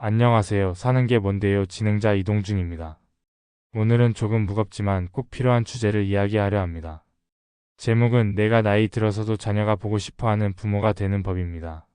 안녕하세요. 사는 게 뭔데요? 진행자 이동준입니다. 오늘은 조금 무겁지만 꼭 필요한 주제를 이야기하려 합니다. 제목은 내가 나이 들어서도 자녀가 보고 싶어 하는 부모가 되는 법입니다.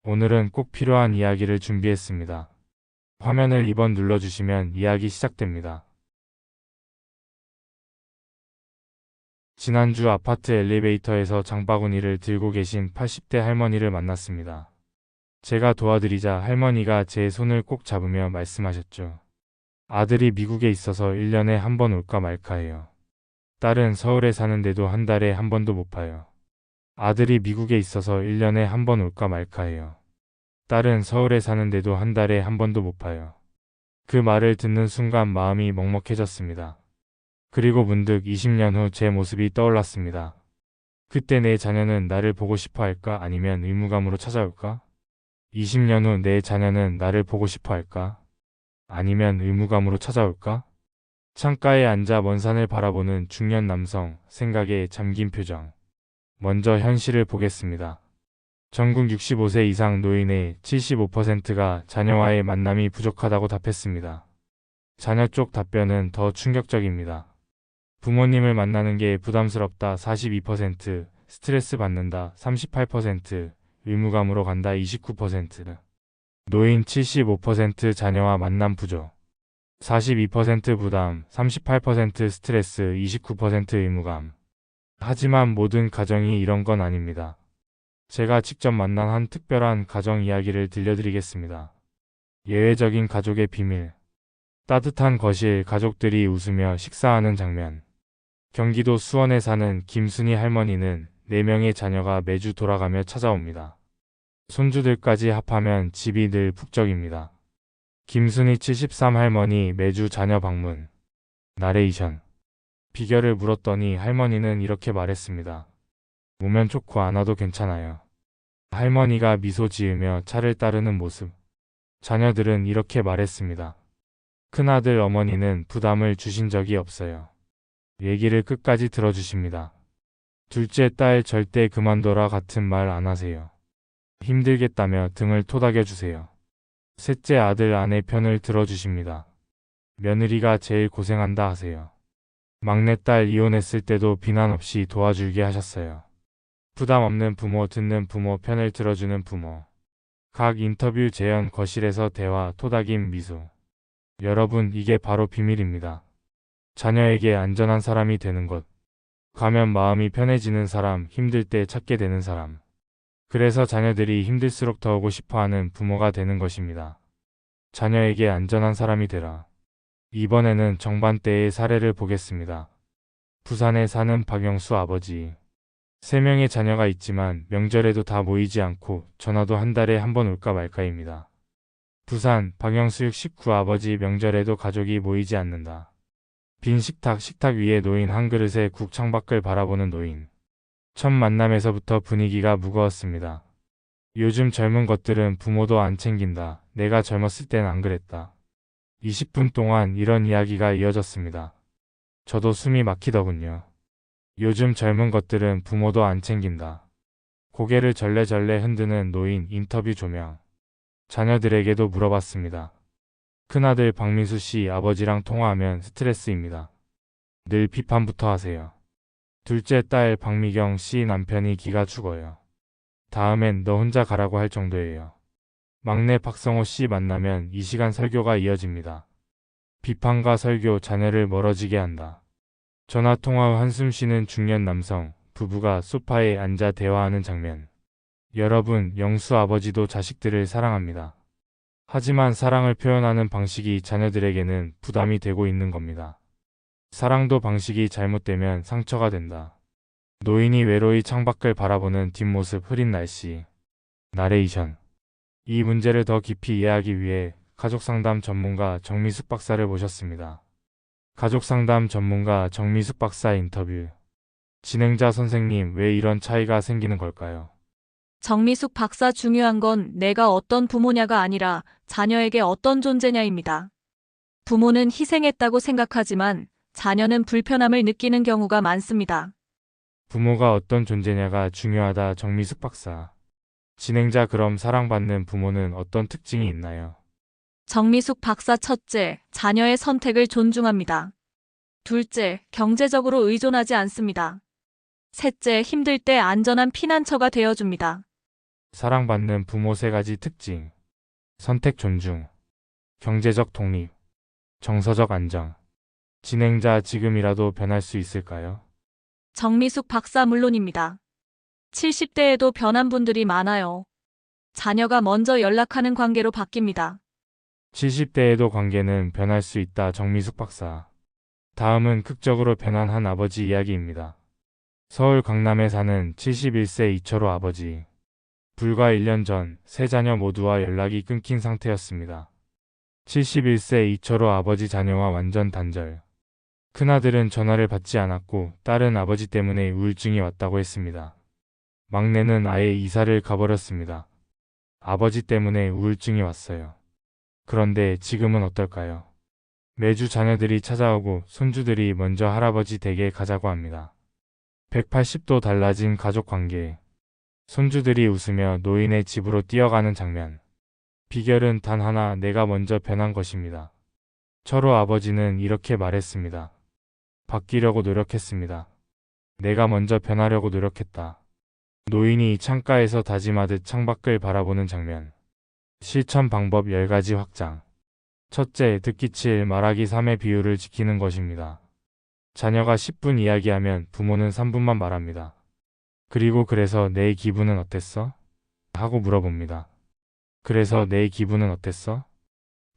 오늘은 꼭 필요한 이야기를 준비했습니다. 화면을 2번 눌러주시면 이야기 시작됩니다. 지난주 아파트 엘리베이터에서 장바구니를 들고 계신 80대 할머니를 만났습니다. 제가 도와드리자 할머니가 제 손을 꼭 잡으며 말씀하셨죠. 아들이 미국에 있어서 1년에 한 번 올까 말까 해요. 딸은 서울에 사는데도 한 달에 한 번도 못 봐요. 아들이 미국에 있어서 1년에 한 번 올까 말까 해요. 딸은 서울에 사는데도 한 달에 한 번도 못 봐요. 그 말을 듣는 순간 마음이 먹먹해졌습니다. 그리고 문득 20년 후 제 모습이 떠올랐습니다. 그때 내 자녀는 나를 보고 싶어 할까 아니면 의무감으로 찾아올까? 20년 후 내 자녀는 나를 보고 싶어 할까? 아니면 의무감으로 찾아올까? 창가에 앉아 먼 산을 바라보는 중년 남성, 생각에 잠긴 표정. 먼저 현실을 보겠습니다. 전국 65세 이상 노인의 75%가 자녀와의 만남이 부족하다고 답했습니다. 자녀 쪽 답변은 더 충격적입니다. 부모님을 만나는 게 부담스럽다 42%, 스트레스 받는다 38%, 의무감으로 간다 29%, 노인 75% 자녀와 만남 부족. 42% 부담, 38% 스트레스, 29% 의무감. 하지만 모든 가정이 이런 건 아닙니다. 제가 직접 만난 한 특별한 가정 이야기를 들려드리겠습니다. 예외적인 가족의 비밀. 따뜻한 거실, 가족들이 웃으며 식사하는 장면. 경기도 수원에 사는 김순희 할머니는 4명의 자녀가 매주 돌아가며 찾아옵니다. 손주들까지 합하면 집이 늘 북적입니다. 김순희 73 할머니 매주 자녀 방문. 나레이션. 비결을 물었더니 할머니는 이렇게 말했습니다. 오면 좋고 안 와도 괜찮아요. 할머니가 미소 지으며 차를 따르는 모습. 자녀들은 이렇게 말했습니다. 큰아들 어머니는 부담을 주신 적이 없어요. 얘기를 끝까지 들어주십니다. 둘째 딸 절대 그만둬라 같은 말 안 하세요. 힘들겠다며 등을 토닥여주세요. 셋째 아들 아내 편을 들어주십니다. 며느리가 제일 고생한다 하세요. 막내딸 이혼했을 때도 비난 없이 도와줄게 하셨어요. 부담 없는 부모 듣는 부모 편을 들어주는 부모. 각 인터뷰 재연 거실에서 대화 토닥임 미소. 여러분 이게 바로 비밀입니다. 자녀에게 안전한 사람이 되는 것. 가면 마음이 편해지는 사람, 힘들 때 찾게 되는 사람. 그래서 자녀들이 힘들수록 더 오고 싶어하는 부모가 되는 것입니다. 자녀에게 안전한 사람이 되라. 이번에는 정반대의 사례를 보겠습니다. 부산에 사는 박영수 아버지. 3명의 자녀가 있지만 명절에도 다 모이지 않고 전화도 한 달에 한 번 올까 말까입니다. 부산 박영수 69 아버지 명절에도 가족이 모이지 않는다. 빈 식탁 위에 놓인 한 그릇에 국 창밖을 바라보는 노인. 첫 만남에서부터 분위기가 무거웠습니다. 요즘 젊은 것들은 부모도 안 챙긴다. 내가 젊었을 땐 안 그랬다. 20분 동안 이런 이야기가 이어졌습니다. 저도 숨이 막히더군요. 요즘 젊은 것들은 부모도 안 챙긴다. 고개를 절레절레 흔드는 노인 인터뷰 조명. 자녀들에게도 물어봤습니다. 큰아들 박민수 씨 아버지랑 통화하면 스트레스입니다. 늘 비판부터 하세요. 둘째 딸 박미경 씨 남편이 기가 죽어요. 다음엔 너 혼자 가라고 할 정도예요. 막내 박성호 씨 만나면 2시간 설교가 이어집니다. 비판과 설교 자녀를 멀어지게 한다. 전화통화 후 한숨 쉬는 중년 남성, 부부가 소파에 앉아 대화하는 장면. 여러분, 영수 아버지도 자식들을 사랑합니다. 하지만 사랑을 표현하는 방식이 자녀들에게는 부담이 되고 있는 겁니다. 사랑도 방식이 잘못되면 상처가 된다. 노인이 외로이 창밖을 바라보는 뒷모습 흐린 날씨. 나레이션. 이 문제를 더 깊이 이해하기 위해 가족상담 전문가 정미숙 박사를 모셨습니다. 가족상담 전문가 정미숙 박사 인터뷰. 진행자 선생님, 왜 이런 차이가 생기는 걸까요? 정미숙 박사 중요한 건 내가 어떤 부모냐가 아니라 자녀에게 어떤 존재냐입니다. 부모는 희생했다고 생각하지만 자녀는 불편함을 느끼는 경우가 많습니다. 부모가 어떤 존재냐가 중요하다. 정미숙 박사. 진행자, 그럼 사랑받는 부모는 어떤 특징이 있나요? 정미숙 박사 첫째, 자녀의 선택을 존중합니다. 둘째, 경제적으로 의존하지 않습니다. 셋째, 힘들 때 안전한 피난처가 되어줍니다. 사랑받는 부모 세 가지 특징. 선택 존중, 경제적 독립, 정서적 안정. 진행자 지금이라도 변할 수 있을까요? 정미숙 박사 물론입니다. 70대에도 변한 분들이 많아요. 자녀가 먼저 연락하는 관계로 바뀝니다. 70대에도 관계는 변할 수 있다. 정미숙 박사. 다음은 극적으로 변한 한 아버지 이야기입니다. 서울 강남에 사는 71세 이철호 아버지. 불과 1년 전 세 자녀 모두와 연락이 끊긴 상태였습니다. 71세 이철호 아버지 자녀와 완전 단절. 큰아들은 전화를 받지 않았고 딸은 아버지 때문에 우울증이 왔다고 했습니다. 막내는 아예 이사를 가버렸습니다. 아버지 때문에 우울증이 왔어요. 그런데 지금은 어떨까요? 매주 자녀들이 찾아오고 손주들이 먼저 할아버지 댁에 가자고 합니다. 180도 달라진 가족 관계. 손주들이 웃으며 노인의 집으로 뛰어가는 장면. 비결은 단 하나, 내가 먼저 변한 것입니다. 철호 아버지는 이렇게 말했습니다. 바뀌려고 노력했습니다. 내가 먼저 변하려고 노력했다. 노인이 창가에서 다짐하듯 창밖을 바라보는 장면. 실천 방법 10가지 확장. 첫째, 듣기 7, 말하기 3의 비율을 지키는 것입니다. 자녀가 10분 이야기하면 부모는 3분만 말합니다. 그리고 그래서 내 기분은 어땠어? 하고 물어봅니다. 그래서 내 기분은 어땠어?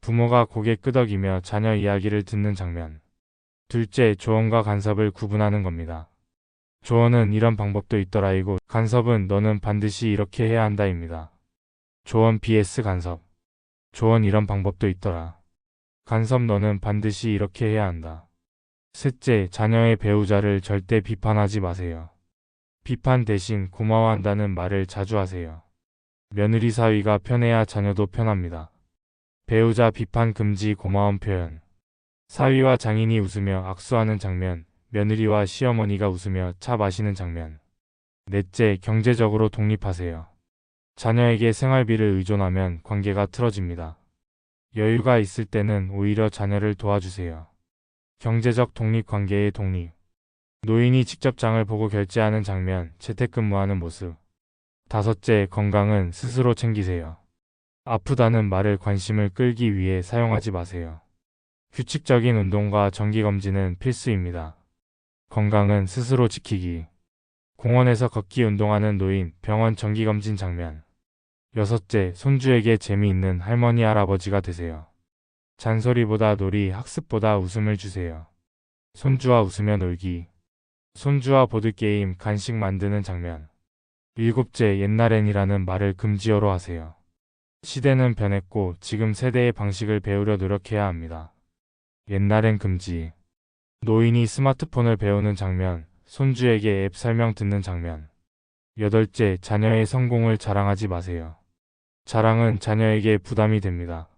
부모가 고개 끄덕이며 자녀 이야기를 듣는 장면. 둘째, 조언과 간섭을 구분하는 겁니다. 조언은 이런 방법도 있더라이고, 간섭은 너는 반드시 이렇게 해야 한다입니다. 조언 vs 간섭. 조언 이런 방법도 있더라. 간섭 너는 반드시 이렇게 해야 한다. 셋째, 자녀의 배우자를 절대 비판하지 마세요. 비판 대신 고마워한다는 말을 자주 하세요. 며느리 사위가 편해야 자녀도 편합니다. 배우자 비판 금지, 고마움 표현. 사위와 장인이 웃으며 악수하는 장면, 며느리와 시어머니가 웃으며 차 마시는 장면. 넷째, 경제적으로 독립하세요. 자녀에게 생활비를 의존하면 관계가 틀어집니다. 여유가 있을 때는 오히려 자녀를 도와주세요. 경제적 독립, 관계의 독립. 노인이 직접 장을 보고 결제하는 장면, 재택근무하는 모습. 다섯째, 건강은 스스로 챙기세요. 아프다는 말을 관심을 끌기 위해 사용하지 마세요. 규칙적인 운동과 정기검진은 필수입니다. 건강은 스스로 지키기. 공원에서 걷기 운동하는 노인, 병원 정기검진 장면. 여섯째, 손주에게 재미있는 할머니 할아버지가 되세요. 잔소리보다 놀이, 학습보다 웃음을 주세요. 손주와 웃으며 놀기. 손주와 보드게임, 간식 만드는 장면. 일곱째, 옛날엔이라는 말을 금지어로 하세요. 시대는 변했고 지금 세대의 방식을 배우려 노력해야 합니다. 옛날엔 금지. 노인이 스마트폰을 배우는 장면, 손주에게 앱 설명 듣는 장면. 여덟째, 자녀의 성공을 자랑하지 마세요. 자랑은 자녀에게 부담이 됩니다.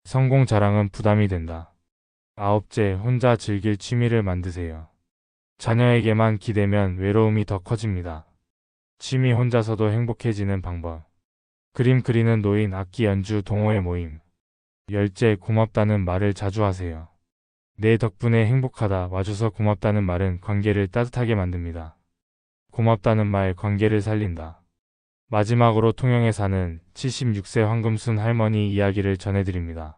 성공 자랑은 부담이 된다. 아홉째, 혼자 즐길 취미를 만드세요. 자녀에게만 기대면 외로움이 더 커집니다. 취미 혼자서도 행복해지는 방법. 그림 그리는 노인, 악기 연주, 동호회 모임. 열째, 고맙다는 말을 자주 하세요. 내 덕분에 행복하다, 와줘서 고맙다는 말은 관계를 따뜻하게 만듭니다. 고맙다는 말, 관계를 살린다. 마지막으로 통영에 사는 76세 황금순 할머니 이야기를 전해드립니다.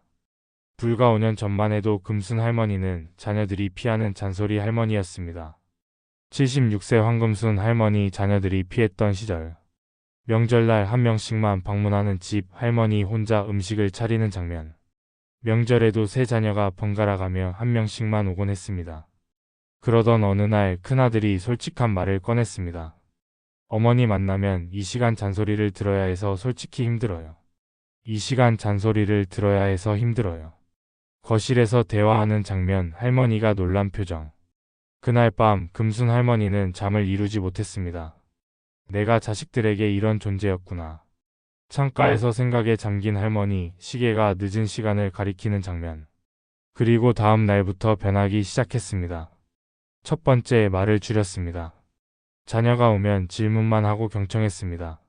불과 5년 전만 해도 금순 할머니는 자녀들이 피하는 잔소리 할머니였습니다. 76세 황금순 할머니, 자녀들이 피했던 시절. 명절날 한 명씩만 방문하는 집, 할머니 혼자 음식을 차리는 장면. 명절에도 세 자녀가 번갈아가며 한 명씩만 오곤 했습니다. 그러던 어느 날 큰아들이 솔직한 말을 꺼냈습니다. 어머니 만나면 이 시간 잔소리를 들어야 해서 솔직히 힘들어요. 이 시간 잔소리를 들어야 해서 힘들어요. 거실에서 대화하는 장면, 할머니가 놀란 표정. 그날 밤 금순 할머니는 잠을 이루지 못했습니다. 내가 자식들에게 이런 존재였구나. 창가에서 생각에 잠긴 할머니, 시계가 늦은 시간을 가리키는 장면. 그리고 다음 날부터 변하기 시작했습니다. 첫 번째, 말을 줄였습니다. 자녀가 오면 질문만 하고 경청했습니다.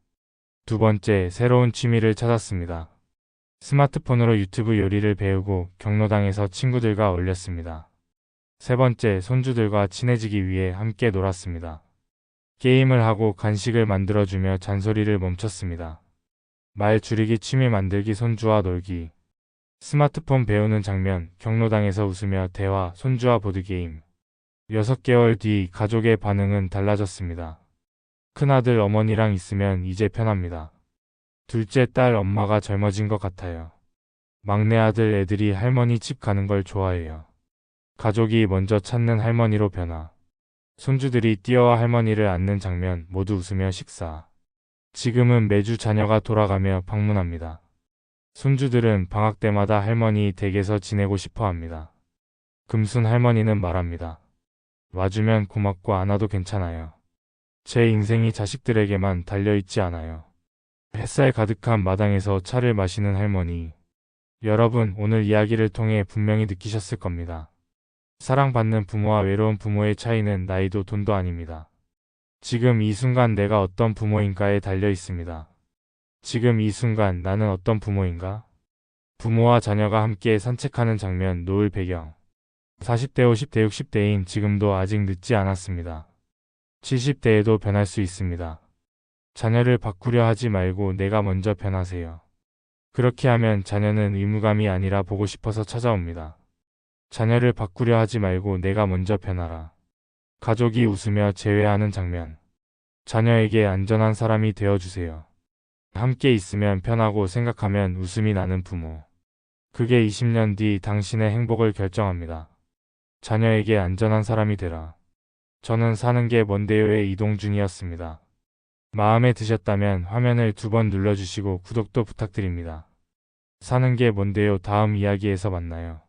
두 번째, 새로운 취미를 찾았습니다. 스마트폰으로 유튜브 요리를 배우고 경로당에서 친구들과 어울렸습니다. 세 번째, 손주들과 친해지기 위해 함께 놀았습니다. 게임을 하고 간식을 만들어주며 잔소리를 멈췄습니다. 말 줄이기, 취미 만들기, 손주와 놀기. 스마트폰 배우는 장면, 경로당에서 웃으며 대화, 손주와 보드게임. 6개월 뒤 가족의 반응은 달라졌습니다. 큰아들 어머니랑 있으면 이제 편합니다. 둘째 딸 엄마가 젊어진 것 같아요. 막내 아들 애들이 할머니 집 가는 걸 좋아해요. 가족이 먼저 찾는 할머니로 변화. 손주들이 뛰어와 할머니를 안는 장면, 모두 웃으며 식사. 지금은 매주 자녀가 돌아가며 방문합니다. 손주들은 방학 때마다 할머니 댁에서 지내고 싶어 합니다. 금순 할머니는 말합니다. 와주면 고맙고 안 와도 괜찮아요. 제 인생이 자식들에게만 달려있지 않아요. 햇살 가득한 마당에서 차를 마시는 할머니. 여러분, 오늘 이야기를 통해 분명히 느끼셨을 겁니다. 사랑받는 부모와 외로운 부모의 차이는 나이도 돈도 아닙니다. 지금 이 순간 내가 어떤 부모인가에 달려 있습니다. 지금 이 순간 나는 어떤 부모인가? 부모와 자녀가 함께 산책하는 장면, 노을 배경. 40대, 50대, 60대인 지금도 아직 늦지 않았습니다. 70대에도 변할 수 있습니다. 자녀를 바꾸려 하지 말고 내가 먼저 변하세요. 그렇게 하면 자녀는 의무감이 아니라 보고 싶어서 찾아옵니다. 자녀를 바꾸려 하지 말고 내가 먼저 변하라. 가족이 웃으며 재회하는 장면. 자녀에게 안전한 사람이 되어주세요. 함께 있으면 편하고 생각하면 웃음이 나는 부모. 그게 20년 뒤 당신의 행복을 결정합니다. 자녀에게 안전한 사람이 되라. 저는 사는 게 뭔데요의 이동준이었습니다. 마음에 드셨다면 화면을 2번 눌러주시고 구독도 부탁드립니다. 사는 게 뭔데요 다음 이야기에서 만나요.